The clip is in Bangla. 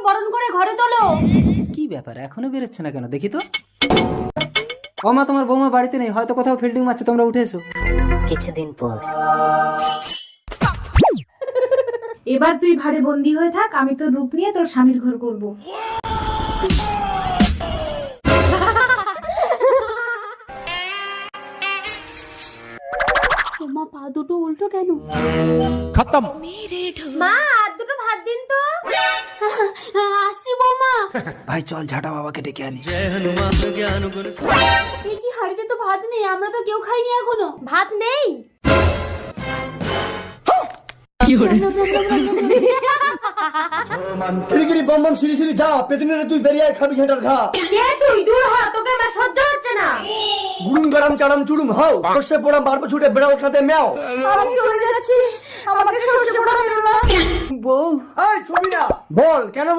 বরণ করে ঘরে তোলো। কি ব্যাপার এখনো বেরোচ্ছে না কেন দেখি তো। ও মা, তোমার বৌমা বাড়িতে নেই, হয়তো কোথাও ফিল্ডিং মারছে, তোমরা উঠে এসো। কিছুদিন পর। এবার তুই ঘরে বন্দি হয়ে থাক, আমি তোর রূপ নিয়ে তোর স্বামীর ঘর করব। মা, পা দুটো উল্টো কেন? खत्म। মা, আর দুটো ভাত দিন তো। আসছি বৌমা। ভাই চল ঝাঁটা বাবাকে ডেকে আনি। এই কি, হাড়িতে তো ভাত নেই, আমরা তো কেউ খাইনি এখনো। ভাত নেই? কিরিকিরি বম বম সিঁড়ি সিঁড়ি যা, পেতনি রে তুই বেরিয়ে আয়, খাবি ঝাঁটার খা। কে তুই? দূর হ, তোকে আমার সহ্য হচ্ছে না। গুড়ুম গাড়াম চাড়াম চুড়ুম হাও, সর্ষে পোড়া বারবো ছুটে বেড়াল খাতে ম্যাও। আমি চলে যাচ্ছি, আমাকে সরষে পোড়া মেরো না। বউ এই ছবি না বল কেন